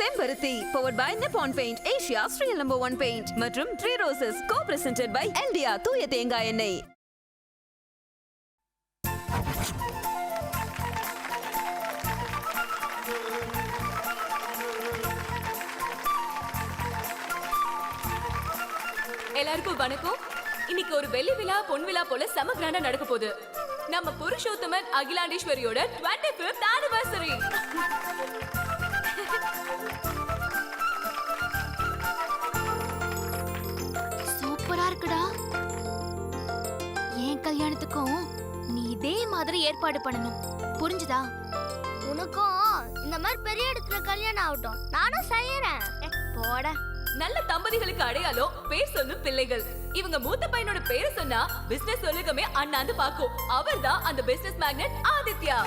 செம்பருத்தி powered by Nippon Paint, Asia's real #1 paint மற்றும் Three Roses co-presented by India தூய தேங்காய் எண்ணெய். எல்லாருக்கும் வணக்கம். இன்னைக்கு ஒரு வெள்ளி விழா பொன் விழா போல செம கிராண்டா நடக்க போகுது. நம்ம புருஷோத்தமன் அகிலாண்டேஸ்வரியோட 25th anniversary. சூப்பரா இருக்குடா. என் கல்யாணத்துக்கும் நீ இதே மாதிரி ஏற்பாடு பண்ணணும், புரிஞ்சுதா? உனக்கும் இந்த மாதிரி பெரிய இடத்துல கல்யாணம் ஆகட்டும், நானும் செய்யறேன். போட. நல்ல தம்பதிகளுக்கு அடையாளம் பேர் சொல்லும் பிள்ளைகள். இவங்க மூத்த பையனோட பேரை சொன்னா பிசினஸ் உலகமே அண்ணாந்து பாக்கும். அவர்தான் அந்த பிசினஸ் மேக்னட் ஆதித்யா.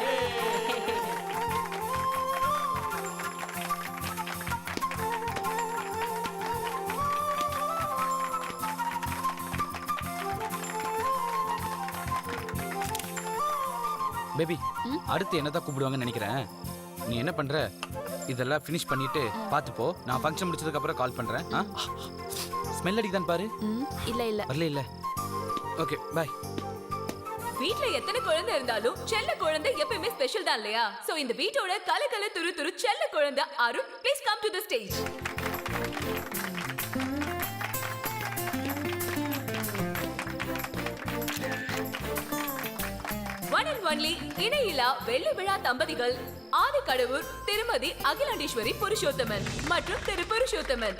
பேபி, அடுத்து என்னதான் கூப்பிடுவாங்கன்னு நினைக்கிறேன். நீ என்ன பண்ற? இதெல்லாம் ஃபினிஷ் பண்ணிட்டு பாத்துப்போ. நான் ஃபங்க்ஷன் முடிச்சதுக்கு அப்புறம் கால் பண்றேன். ஸ்மெல் அடிக்குதான் பாரு. இல்ல வரல இல்ல. Okay bye. வீட்ல எத்தனை குழந்தை இருந்தாலும் செல்ல குழந்தை எப்பவுமே ஸ்பெஷல் தான் இல்லையா? சோ இந்த வீட்டோட கலகல துரு துரு செல்ல குழந்தை Arun, please come to the stage. One and only இணையிலா வெள்ளி விழா தம்பதிகள் ஆதிக்கடவுர் திருமதி அகிலாண்டேஸ்வரி புருஷோத்தமன் மற்றும் திரு புருஷோத்தமன்.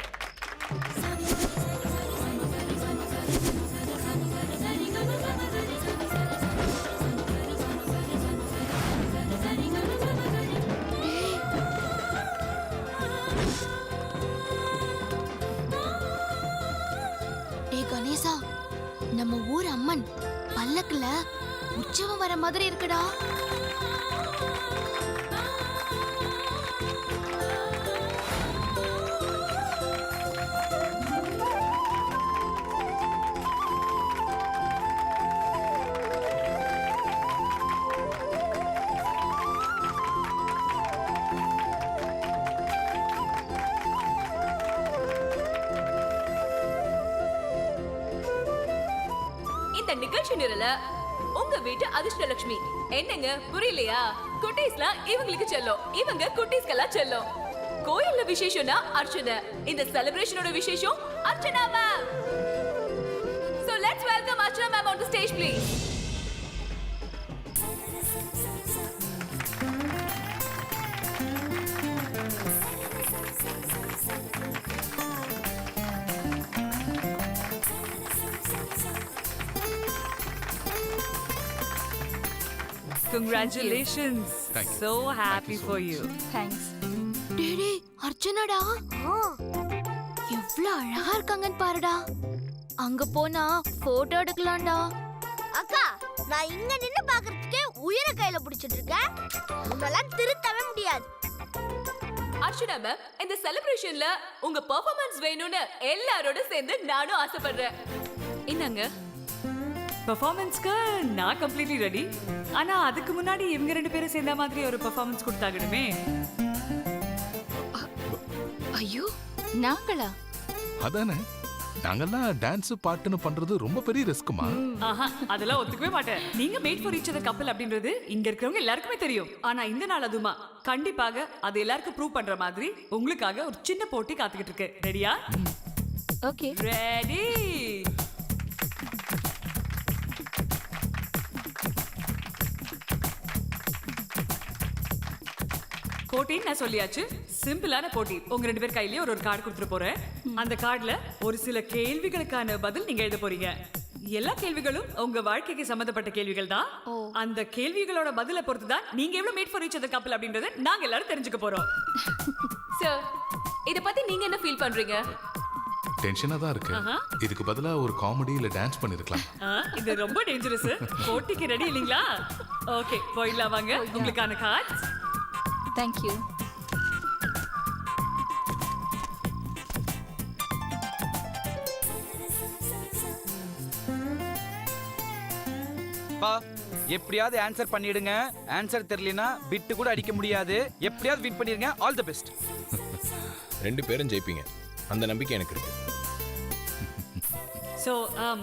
கணேசா, நம்ம ஊர் அம்மன் பல்லக்குல உற்சவம் வர மாதிரி இருக்குடா. இந்த நிகழ்ச்சி நிரல உங்க வீட்டு அதிர்ஷ்டலட்சுமி. என்னங்க புரியலையா? குட்டீஸ்லாம் இவங்களுக்கு செல்லும், இவங்க குட்டீஸ்க்கெல்லாம் செல்லும். கோயில்ல விசேஷம்னா அர்ச்சனை, இந்த செலிப்ரேஷனோட விசேஷம் Archana ma'am. So let's welcome Archana ma'am on the stage please. Congratulations. So happy for you. Thanks. Daddy, அர்ச்சனாடா. எவ்வளவு அழகா இருக்காங்கன்னு பாருடா. அங்க போனா போட்டோ எடுக்கலாம்டா. அக்கா, நான் இங்க நின்னு பாக்குறதுக்கே உயிரை கையில பிடிச்சிட்டு இருக்கேன். உன்னெல்லாம் திருத்தவே முடியாது. அர்ச்சனா மேம், இந்த செலிப்ரேஷன்ல உங்க பெர்ஃபார்மன்ஸ் வேணும்னு எல்லாரோட சேர்ந்து நானும் ஆசைப்படுறேன். என்னங்க? பெர்ஃபார்மன்ஸ்க்கு நான் கம்ப்ளீட்லி ரெடி. ஆனா அதுக்கு முன்னாடி இவங்க ரெண்டு பேரும் சேர்ந்த மாதிரி ஒரு பெர்ஃபார்மன்ஸ் கொடுத்தாகணுமே. ஐயோ, நாங்களா? அதானே, நாங்கெல்லாம் டான்ஸ் பாட்டுன்னு பண்றது ரொம்ப பெரிய ரிஸ்க்குமா. ஆஹா, அதெல்லாம் ஒத்துக்கவே மாட்டேன். நீங்க மேட் ஃபார் ஈச் அதர் கப்பல் அப்படின்றது இங்க இருக்கிறவங்க எல்லாருக்குமே தெரியும். ஆனா இந்த நாள் அதுமா கண்டிப்பாக அது எல்லாருக்கும் ப்ரூவ் பண்ற மாதிரி உங்களுக்காக ஒரு சின்ன போட்டி காத்துக்கிட்டு இருக்கு. ரெடியா? Okay, ready. போட்டின்னு நான் சொல்லியாச்சு. சிம்பிளான போட்டி. உங்க ரெண்டு பேர் கையிலயே ஒரு கார்டு கொடுத்துட்டு போறேன். அந்த கார்டுல ஒரு சில கேள்விகளுக்கான பதில் நீங்க எழுத போறீங்க. எல்லா கேள்விகளும் உங்க வாழ்க்கைக்கு சம்பந்தப்பட்ட கேள்விகள் தான். அந்த கேள்விகளோட பதிலை பொறுத்து தான் நீங்க எவ்வளவு மேட் ஃபார் ஈச் அதர் கப்பல் அப்படின்றத நாங்க எல்லாரும் தெரிஞ்சுக்க போறோம். சார், இத பத்தி நீங்க என்ன ஃபீல் பண்றீங்க? டென்ஷனா தான் இருக்கு. இதுக்கு பதிலா ஒரு காமெடி இல்ல டான்ஸ் பண்ணிருக்கலாம். இது ரொம்ப டேஞ்சரஸ். போட்டிக்கு ரெடி இல்லீங்களா? ஓகே, போயிடலாம் வாங்க. உங்களுக்கான கார்ட்ஸ். Thank you. எப்படியாவது ஆன்சர் பண்ணிடுங்க. ஆன்சர் தெரியலனா பிட் கூட அடிக்க முடியாது. எப்படியாவது வின் பண்ணிருங்க. All the best. 2 பேரும் ஜெயிப்பீங்க, அந்த நம்பிக்கை எனக்கு இருக்கு. சோ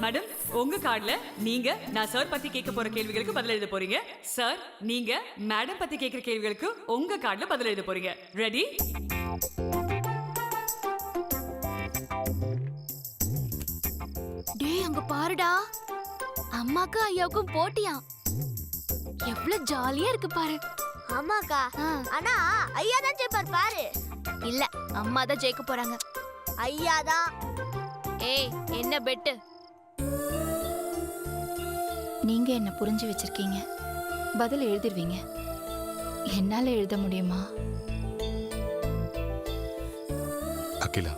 மேடம், உங்க கார்டுல நீங்க நான் சார் பத்தி கேட்க போற கேள்விகளுக்கு பதில் எழுத போறீங்க. சார், நீங்க மேடம் பத்தி கேட்கிற கேள்விகளுக்கு உங்க கார்டுல பதில் எழுத போறீங்க. ரெடி? டேய் அங்க பாருடா, அம்மாக்கும் ஐயாவுக்கும் போட்டியா? எவ்வளவு ஜாலியா இருக்கு பாரு. ஆமாக்கா, ஆனா ஐயா தான் ஜெயிப்பார் பாரு. இல்ல, அம்மா தான் ஜெயிக்க போறாங்க. ஐயா தான். ஏய், என்ன பெட்டு? நீங்க என்ன புரிஞ்சு வச்சிருக்கீங்க, பதில் எழுதிருவீங்க. என்னால எழுத முடியுமா? அகிலா,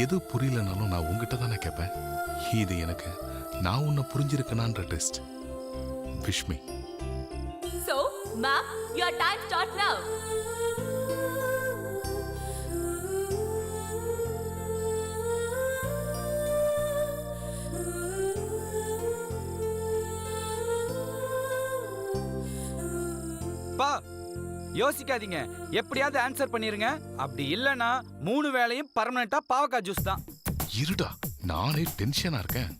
எது புரியலனாலும் நான் உங்ககிட்ட தானே கேட்பேன். இது எனக்கு நான் உன்னை புரிஞ்சிருக்கனான்ற test. Vishmi. So, ma'am, your time starts now. பா, யோசிக்காதீங்க. எப்படியாவது ஆன்சர் பண்ணிருங்க. அப்படி இல்லனா 3 வேளையும் பர்மனண்டா பாவக்காய் ஜூஸ் தான். இருடா, நானே டென்ஷனா இருக்கேன்.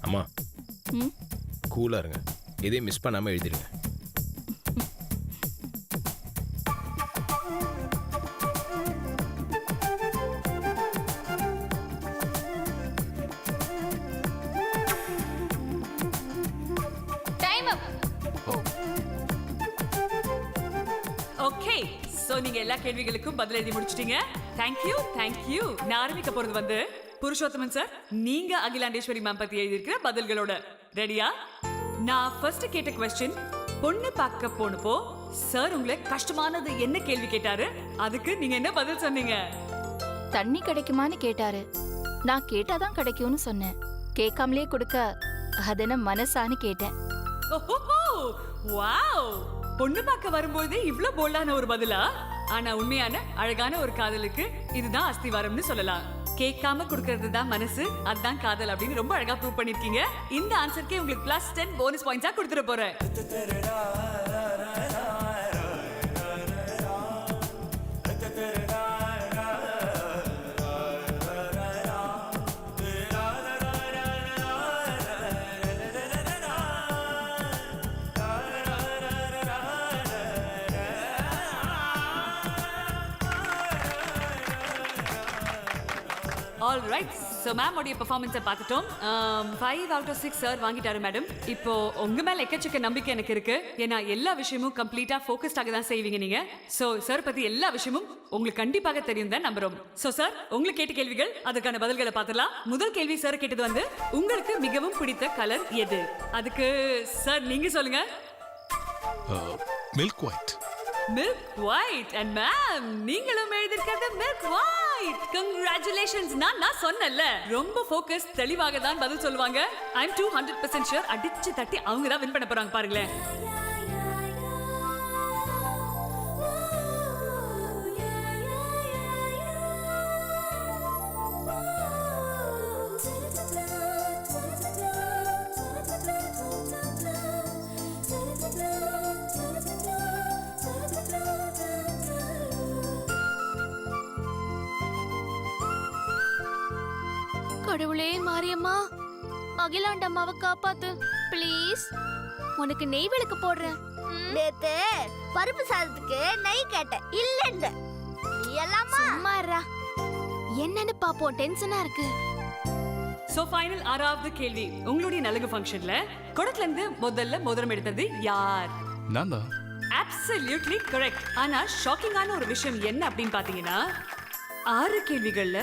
அம்மா, கூலா இருங்க. எதையும் மிஸ் பண்ணாம எழுதிருங்க. Time up. ஓகே, சோ நீங்க எல்லா கேள்விகளுக்கும் பதில் எழுதி முடிச்சிட்டீங்க. Thank you. நான் ஆரம்பிக்க போறது வந்து புருஷோத்தமன் சார், நீங்க அகிலாண்டேஸ்வரி மேம் பத்தி எழுதியிருக்கிற பதில்களோட. ரெடியா? நான் ஃபர்ஸ்ட் கேட்ட क्वेश्चन, பொண்ணு பார்க்க போனப்போ சார் உங்களை கஷ்டமானது என்ன கேள்வி கேட்டாரு? அதுக்கு நீங்க என்ன பதில் சொன்னீங்க? தண்ணி கிடைக்குமான்னு கேட்டாரு. நான் கேட்டாதான் கிடைக்கும்னு சொன்னேன். கேட்காமலே கொடுக்க அதென்ன மனசான்னு கேட்டேன். ஓஹோ, வாவ்! பொண்ணு பார்க்க வரும்போது இவ்ளோ போல்டான ஒரு பதிலா? ஆனா உண்மையான அழகான ஒரு காதலுக்கு இதுதான் அஸ்திவாரம்னு சொல்லலாம். கேட்காம கொடுக்கிறது தான் மனசு, அதுதான் காதல் அப்படின்னு ரொம்ப அழகா ப்ரூவ் பண்ணிருக்கீங்க. இந்த ஆன்சருக்கு உங்களுக்கு +10 போனஸ் பாயிண்ட்ஸா கொடுத்துட போறேன். ஆல் ரைட், ஸோ மேம் உடைய பெர்ஃபார்மன்ஸை பார்த்துட்டோம். 5 out of 6 சார் வாங்கிட்டாரு மேடம். இப்போ உங்க மேல எக்கச்சக்க நம்பிக்கை எனக்கு இருக்கு. ஏன்னா எல்லா விஷயமும் கம்ப்ளீட்டா ஃபோக்கஸ்டாக தான் செய்வீங்க நீங்க. ஸோ சார் பத்தி எல்லா விஷயமும் உங்களுக்கு கண்டிப்பாக தெரியும் தான் நம்புறோம். ஸோ சார், உங்களுக்கு கேட்ட கேள்விகள், அதுக்கான பதில்களை பார்த்துலாம். முதல் கேள்வி சார் கேட்டது வந்து, உங்களுக்கு மிகவும் பிடித்த கலர் எது? அதுக்கு சார் நீங்க சொல்லுங்க. Milk white. Milk white. And ma'am, நீங்களும் எழுதிருக்கிறது மில்க் ஒயிட். கங்க்ராச்சுலேஷன்ஸ். நான் சொன்னேன்ல, ரொம்ப ஃபோக்கஸ் தெளிவாக தான் பதில் சொல்லுவாங்க. ஐ அம் 200% ஷூர் அடிச்சு தட்டி அவங்க தான் வின் பண்ண போறாங்க பாருங்களேன். கடவுளே மாரியம்மா, அகிலாண்டம்மாவை காப்பாத்து ப்ளீஸ். உனக்கு நெய் விளக்கு போடுறேன். நேத்து பருப்பு சாதத்துக்கு நெய் கேட்டேன், இல்லன்னு. எல்லாமா சும்மா இருடா. என்னன்னு பாப்போம், டென்ஷனா இருக்கு. சோ ஃபைனல் 6வது கேள்வி. உங்களுடைய நலங்கு ஃபங்க்ஷன்ல குடத்துல இருந்து முதல்ல மோதிரம் எடுத்தது யார்? நான் தான். Absolutely correct. ஆனா ஷாக்கிங்கான ஒரு விஷயம் என்ன அப்படின்னு பாத்தீங்கன்னா, 6 கேள்விகள்ல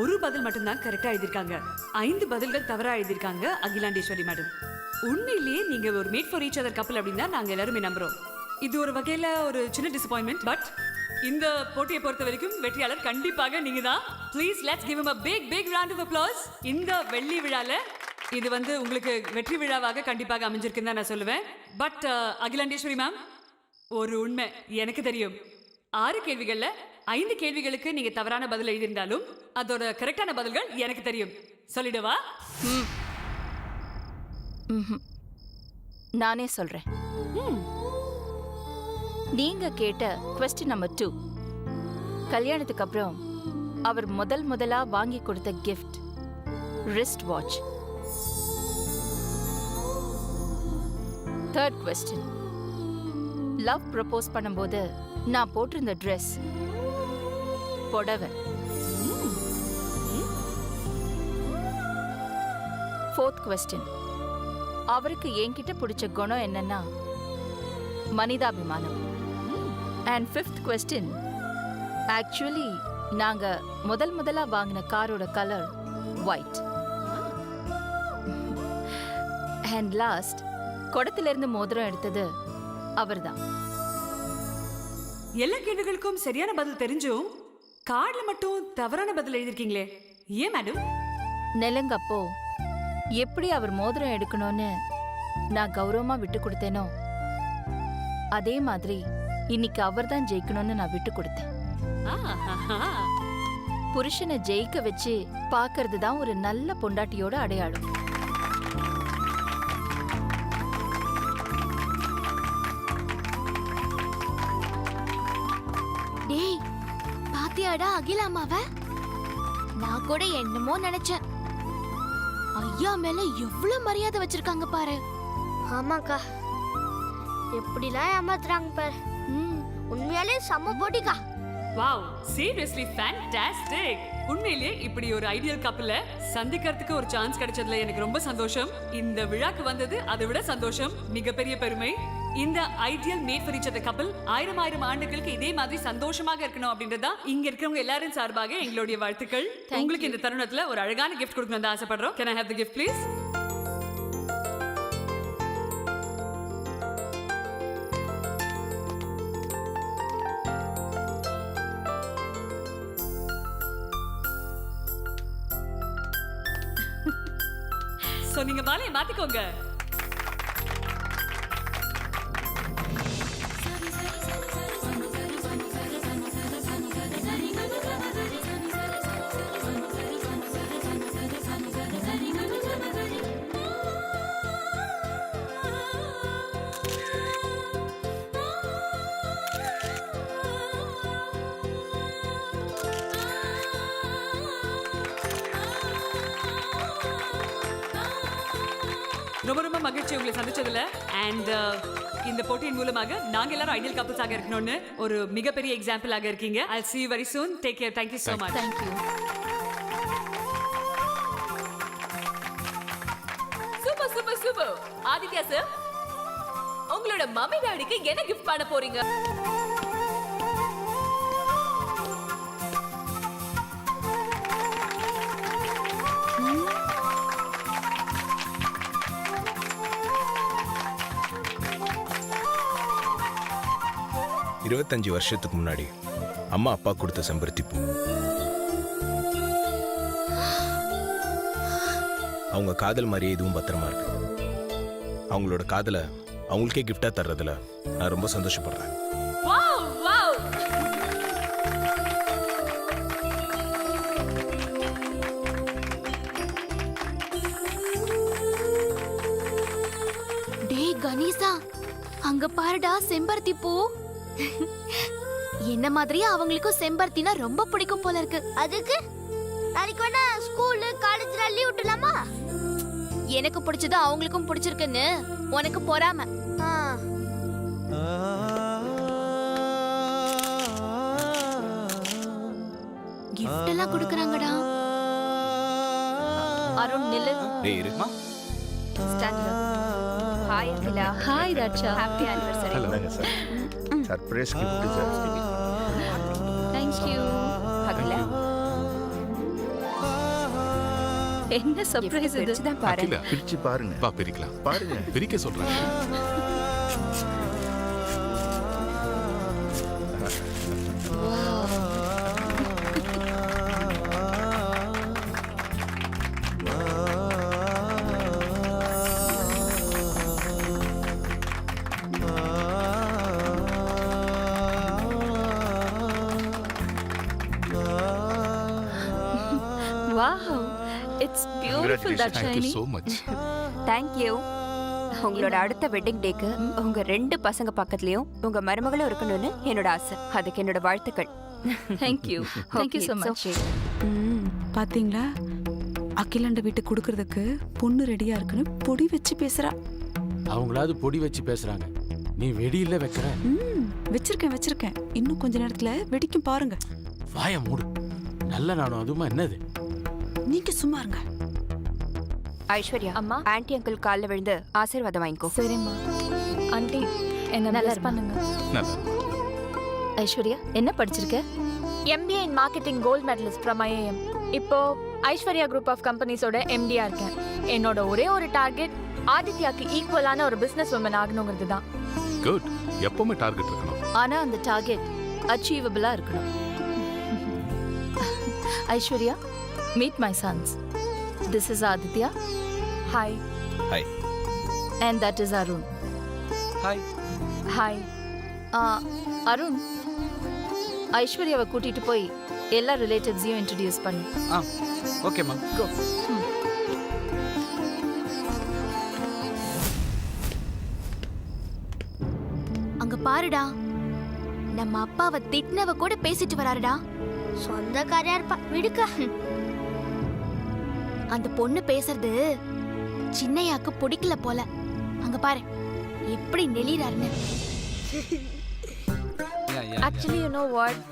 ஒரு பதில் மட்டும்தான் கரெக்டா எழுதிருக்காங்க. 5 பதில்கள் தவறா எழுதிருக்காங்க அகிலாண்டேஸ்வரி மேடம். உண்மையிலேயே நீங்க ஒரு மேட் ஃபார் ஈச் அதர் கப்பல் அப்படின்னா நாங்க எல்லாருமே நம்புறோம். இது ஒரு வகையில ஒரு சின்ன டிசப்பாயின்மெண்ட். பட் இந்த போட்டியை பொறுத்த வரைக்கும் வெற்றியாளர் கண்டிப்பாக நீங்க தான். Please let's give him a big round of applause. இந்த வெள்ளி விழால இது வந்து உங்களுக்கு வெற்றி விழாவாக கண்டிப்பாக அமைஞ்சிருக்குன்னு தான் நான் சொல்லுவேன். பட் அகிலாண்டேஸ்வரி மேம், ஒரு உண்மை எனக்கு தெரியும். 6 கேள்விகள்ல 5 கேள்விகளுக்கு நீங்க தவறான பதில் எழுதியிருந்தாலும் அதோட கரெக்டான பதில்கள் எனக்கு தெரியும். சொல்லிடுவா? நானே சொல்றேன். நீங்க கேட்ட கொஸ்டின் நம்பர் 2. கல்யாணத்துக்கு அப்புறம் அவர் முதலா வாங்கி கொடுத்த gift wrist watch. 3rd question, love propose பண்ணும்போது நான் போட்டிருந்த ட்ரெஸ் புடவை. 4th கொஸ்டின், அவருக்கு என்கிட்ட பிடிச்ச குணம் என்னன்னா மனிதாபிமானம். அண்ட் 5th கொஸ்டின், ஆக்சுவலி நாங்க முதலா வாங்கின காரோட கலர் ஒயிட். அண்ட் லாஸ்ட், குடத்திலிருந்து மோதிரம் எடுத்தது அவர்தான். எல்லா கேள்விகளுக்கும் சரியான பதில் தெரிஞ்சும் கார்டுல மட்டும் தவறான பதில் எழுதிருக்கீங்களே, ஏன் மேடம்? நெலங்கப்போ எப்படி அவர் மோதிரம் எடுக்கணும்னு நான் கௌரவமா விட்டு கொடுத்தேனோ அதே மாதிரி இன்னைக்கு அவர்தான் ஜெயிக்கணும்னு நான் விட்டு கொடுத்தேன். புருஷனை ஜெயிக்க வச்சு பாக்குறது தான் ஒரு நல்ல பொண்டாட்டியோட அடையாளம். டேய் பாத்தியாடா அகிலாமாவ? நான் கூட என்னமோ நினைச்சேன். ஐயா மேல எவ்வளவு மரியாதை வச்சிருக்காங்க பாரு. ஆமாக்கா, எப்படிலாம் ஏமாத்துறாங்க பாரு. உண்மையாலே செம்ம போட்டிக்கா. Wow, seriously fantastic. உண்மையிலேயே இப்படி ஒரு ஐடியல் கப்பல சந்திக்கிறதுக்கு ஒரு சான்ஸ் கிடைச்சதுல எனக்கு ரொம்ப சந்தோஷம். இந்த விழாக்கு வந்தது அதை விட சந்தோஷம், மிகப்பெரிய பெருமை. இந்த ideal made for each other கப்பல் 1000 ஆண்டுகளுக்கு இதே மாதிரி சந்தோஷமாக இருக்கணும் அப்படின்றதா இங்க இருக்கிறவங்க எல்லாரும் சார்பாக எங்களுடைய வாழ்த்துக்கள். உங்களுக்கு இந்த தருணத்துல ஒரு அழகான gift கொடுக்கணும்னு ஆசைப்படுறோம். Can I have the gift please? So நீங்க மாலையை மாத்திக்கோங்க. ரொம்ப ரொம்ப மகிழ்ச்சி உங்களை சந்திச்சதுல. அண்ட் இந்த போட்டியின் மூலமாக நாங்க எல்லாரும் ஐடியல் கப்பல்ஸ் ஆக இருக்கணும்னு ஒரு மிகப்பெரிய எக்ஸாம்பிள் ஆக இருக்கீங்க. I'll see you very soon. Take care. Thank you so much. Thank you. Super super super. Aditya sir, உங்களோட மம்மி டாடிக்கு என்ன gift பண்ண போறீங்க? இருபத்தஞ்சு வருஷத்துக்கு முன்னாடி அம்மா அப்பா கொடுத்த செம்பருத்தி பூ. அவங்க காதல் மாதிரியே இதுவும் பத்திரமா இருக்கு. அவங்களோட காதலை அவங்களுக்கே கிஃப்டா தர்றதுல நான் ரொம்ப சந்தோஷப்படுறேன். Wow wow. டேய் கணேசா, அங்க பாருடா செம்பருத்தி பூ. என்ன மாதிரியே அவங்களுக்கும் செம்பருத்தினா ரொம்ப பிடிக்கும் போல இருக்கு. அதுக்கு நாளைக்கு வேணா ஸ்கூலு காலேஜ்ல லீவ் விட்டுலாமா? எனக்கு பிடிச்சது அவங்களுக்கும் பிடிச்சிருக்குன்னு உனக்கு பொறாம. கிஃப்ட் எல்லாம் கொடுக்கறாங்கடா. அருண் நில்லு. டேய் இருமா. Stand up. Hi Akila. Hi Raja. Happy anniversary. Hello sir. Surprise gift sir. Thank you. Akila. என்ன சர்ப்ரைஸ் இது? தான் பாரு. அகிலா, பிரிச்சு பாருங்க. வா பிரிக்கலாம். பாருங்க. பிரிக்க சொல்றேன். Wow. It's beautiful, that Thank you shiny. so much. Thank you. உங்களோட அடுத்த வெட்டிங் டேக்கு உங்க 2 பசங்க பக்கத்துலயும் உங்க மருமகளும் இருக்கணும்னு என்னோட ஆசை. அதுக்கு என்னோட வாழ்த்துக்கள். Thank you thank you so much. பாத்தீங்களா, அகிலாண்ட வீட்டுக்கு கொடுக்கறதுக்கு பொண்ணு ரெடியா இருக்குன்னு பொடி வச்சு பேசுறா. அவங்களாவது பொடி வச்சு பேசுறாங்க, நீ வெடியில வைக்கிற. வச்சிருக்கேன். இன்னும் கொஞ்ச நேரத்துல வெடிக்கும் பாருங்க. வாய மூடு. நல்ல நானும் அதுமா என்னது? நீங்க சும்மா இருங்க. ஐஸ்வர்யா, அம்மா ஆன்ட்டி அங்கிள் கால்ல விழுந்து ஆசீர்வாதம் வாங்கிக்கோ. சரிம்மா. ஆண்டி என்ன நல்லா பண்ணுங்க. நல்லா ஐஸ்வர்யா என்ன படிச்சிருக்க? MBA in marketing gold medalist from IIM. இப்போ ஐஸ்வர்யா குரூப் ஆஃப் கம்பெனிஸோட MD-ஆ இருக்கேன். என்னோட ஒரே ஒரு டார்கெட் ஆதித்யாக்கு ஈக்குவலான ஒரு பிசினஸ் உமன் ஆகணுங்கிறது தான். குட். எப்பவுமே டார்கெட் இருக்கணும். ஆனா அந்த டார்கெட் அச்சீவபிளா இருக்கணும். Aishwarya, meet my sons. This is Aditya. Hi. Hi. And that is Arun. Hi. Hi. Arun, ஐஸ்வர்யாவை கூட்டிட்டு போய் எல்லா ரிலேட்டிவ்ஸையும் இன்ட்ரடியூஸ் பண்ணு. ஓகேம்மா. Go. அங்க பாருடா, நம்ம அப்பாவை திட்டினவ கூட பேசிட்டு வராருடா. சொந்தக்காரியா இருப்பா விடுக்க. அந்த பொண்ணு பேசுறது சின்னையாக்கு பிடிக்கல போல. அங்க பாரு எப்படி நெளிறாருன்னு. Actually, you know what?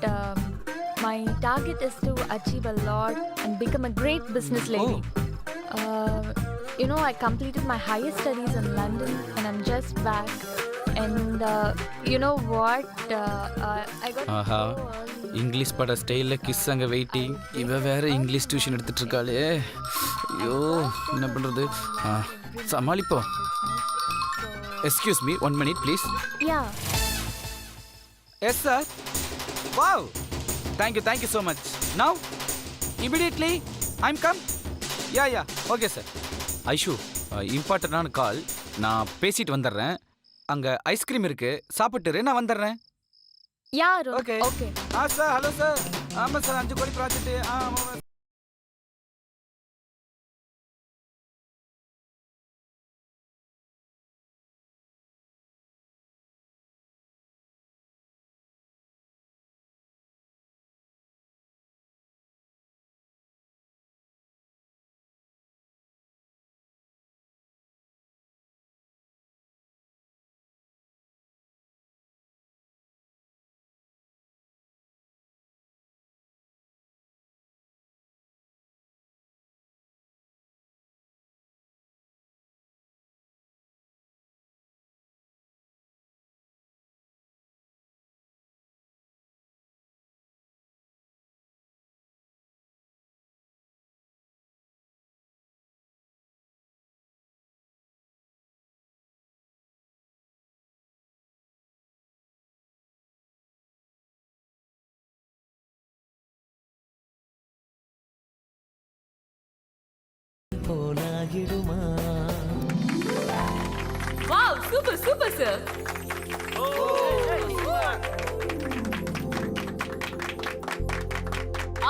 My target is to achieve a lot and become a great business lady. You know, I completed my higher studies in London and I'm just back. And you know what? I got ஆஹா, English பட ஸ்டைல்ல kiss அங்க waiting. இவ வேற English tuition எடுத்துட்டு இருக்காளே. ஐயோ, என்ன பண்றது? சமாளிப்போம். Excuse me, 1 minute please. Yeah. Yes sir. Wow. Thank you so much. Now immediately I'm come. Yeah. Okay sir. Aishu, இம்பார்ட்டன்டான கால். நான் பேசிட்டு வந்துடுறேன். அங்க ஐஸ்கிரீம் இருக்கு, சாப்பிட்டுரு, நான் வந்துடுறேன். Yeah, Arun. Okay. Okay. Sir, hello sir. ஆமாம் சார், 5 கோடி project. Wow, super sir.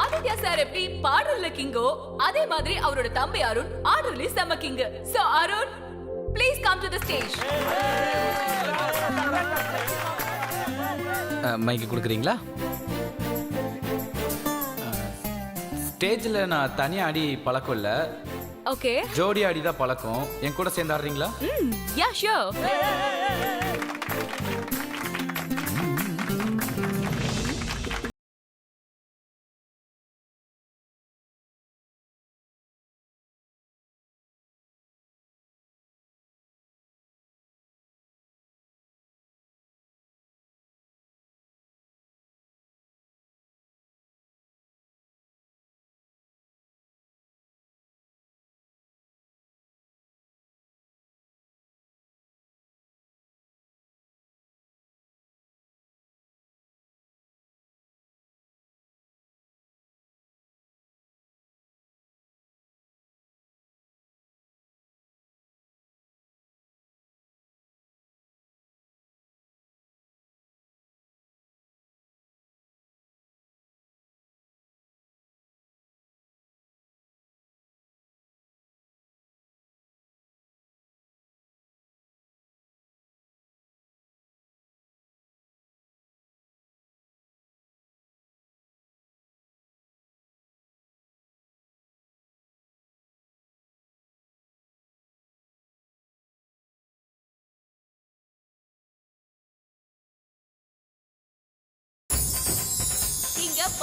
Aditya sir எப்படி பாடல்ல கிங்கோ, அதே மாதிரி அவரோட தம்பி அருண் ஆடல்ல செம king. So Arun, please come to the stage. மைக்கு கொடுக்குறீங்களா? ஸ்டேஜில் நான் தனியாக ஆடி பழக்கம் இல்லை. Okay. ஜோடி ஆடி தான் பழக்கம். என் கூட சேர்ந்து ஆடுறீங்களா? Yeah, sure.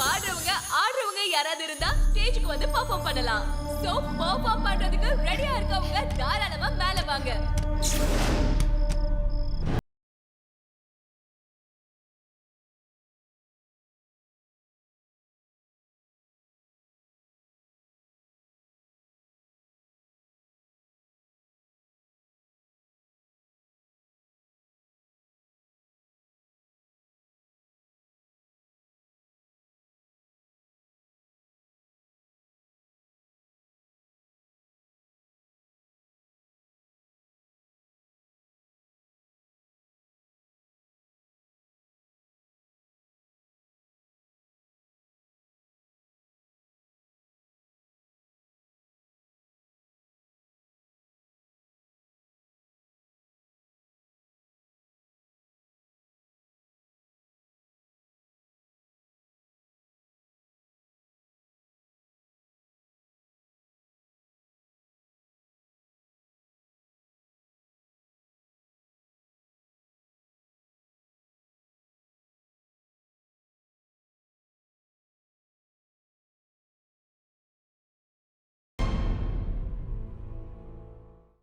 பாடுறவங்க ஆடுறவங்க யாராவது இருந்தா ஸ்டேஜுக்கு வந்து பெர்ஃபார்ம் பண்ணலாம். சோ பெர்ஃபார்ம் பண்றதுக்கு ரெடியா இருக்கவங்க தாராளமா மேல வாங்க.